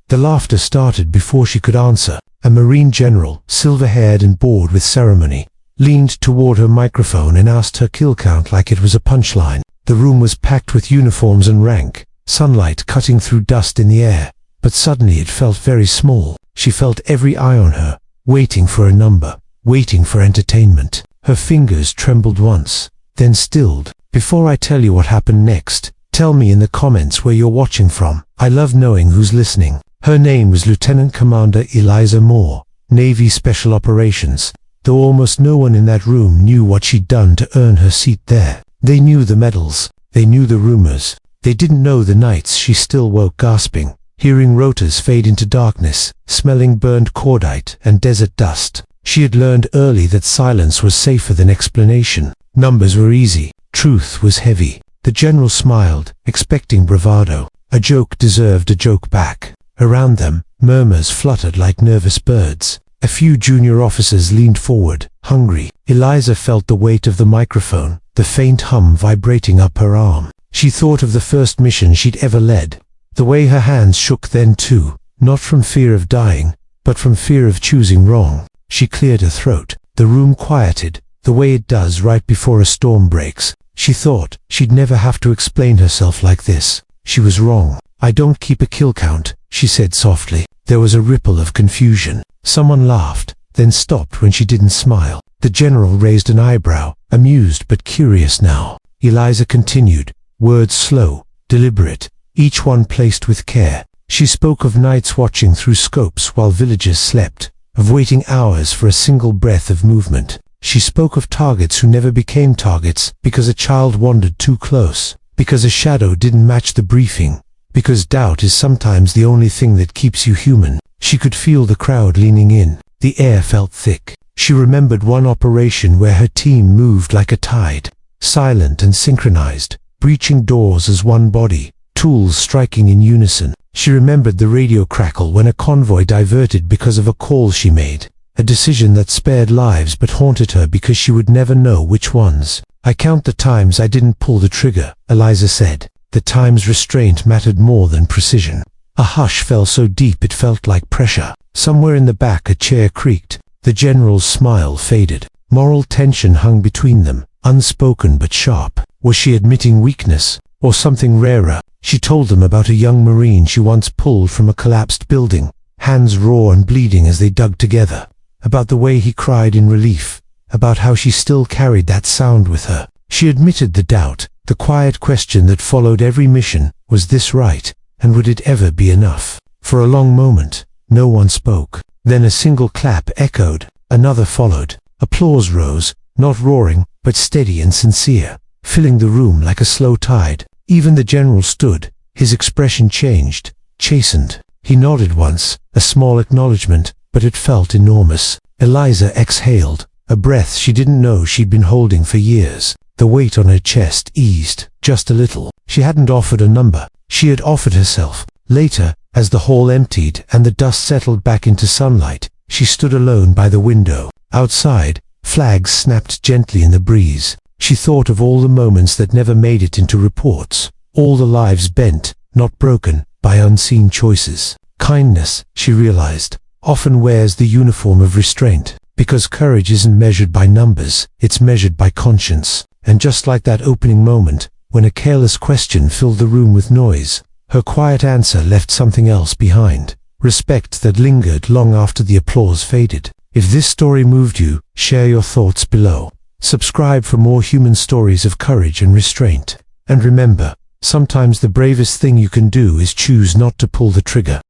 The laughter started before she could answer. A Marine general, silver-haired and bored with ceremony, leaned toward her microphone and asked her kill count like it was a punchline. The room was packed with uniforms and rank, sunlight cutting through dust in the air, but suddenly it felt very small. She felt every eye on her, waiting for a number, waiting for entertainment. Her fingers trembled once, then stilled. Before I tell you what happened next, tell me in the comments where you're watching from. I love knowing who's listening. Her name was Lieutenant Commander Eliza Moore, Navy Special Operations, though almost no one in that room knew what she'd done to earn her seat there. They knew the medals, they knew the rumors. They didn't know the nights she still woke gasping, hearing rotors fade into darkness, smelling burned cordite and desert dust. She had learned early that silence was safer than explanation. Numbers were easy, truth was heavy. The general smiled, expecting bravado. A joke deserved a joke back. Around them, murmurs fluttered like nervous birds. A few junior officers leaned forward, hungry. Eliza felt the weight of the microphone, the faint hum vibrating up her arm. She thought of the first mission she'd ever led. The way her hands shook then too, not from fear of dying, but from fear of choosing wrong. She cleared her throat. The room quieted, the way it does right before a storm breaks. She thought she'd never have to explain herself like this. She was wrong. "I don't keep a kill count," she said softly. There was a ripple of confusion. Someone laughed, then stopped when she didn't smile. The general raised an eyebrow, amused but curious now. Eliza continued, words slow, deliberate, each one placed with care. She spoke of nights watching through scopes while villagers slept, of waiting hours for a single breath of movement. She spoke of targets who never became targets because a child wandered too close, because a shadow didn't match the briefing, because doubt is sometimes the only thing that keeps you human. She could feel the crowd leaning in. The air felt thick. She remembered one operation where her team moved like a tide, silent and synchronized, breaching doors as one body, tools striking in unison. She remembered the radio crackle when a convoy diverted because of a call she made, a decision that spared lives but haunted her because she would never know which ones. "I count the times I didn't pull the trigger," Eliza said. The times restraint mattered more than precision. A hush fell so deep it felt like pressure. Somewhere in the back a chair creaked. The general's smile faded. Moral tension hung between them, unspoken but sharp. Was she admitting weakness, or something rarer? She told them about a young Marine she once pulled from a collapsed building, hands raw and bleeding as they dug together. About the way he cried in relief. About how she still carried that sound with her. She admitted the doubt, the quiet question that followed every mission. Was this right? And would it ever be enough? For a long moment, no one spoke. Then a single clap echoed. Another followed. Applause rose, not roaring, but steady and sincere, filling the room like a slow tide. Even the general stood. His expression changed, chastened. He nodded once, a small acknowledgement, but it felt enormous. Eliza exhaled, a breath she didn't know she'd been holding for years. The weight on her chest eased, just a little. She hadn't offered a number. She had offered herself. Later, as the hall emptied and the dust settled back into sunlight, she stood alone by the window. Outside, flags snapped gently in the breeze. She thought of all the moments that never made it into reports. All the lives bent, not broken, by unseen choices. Kindness, she realized, often wears the uniform of restraint. Because courage isn't measured by numbers, it's measured by conscience. And just like that opening moment, when a careless question filled the room with noise, her quiet answer left something else behind. Respect that lingered long after the applause faded. If this story moved you, share your thoughts below. Subscribe for more human stories of courage and restraint. And remember, sometimes the bravest thing you can do is choose not to pull the trigger.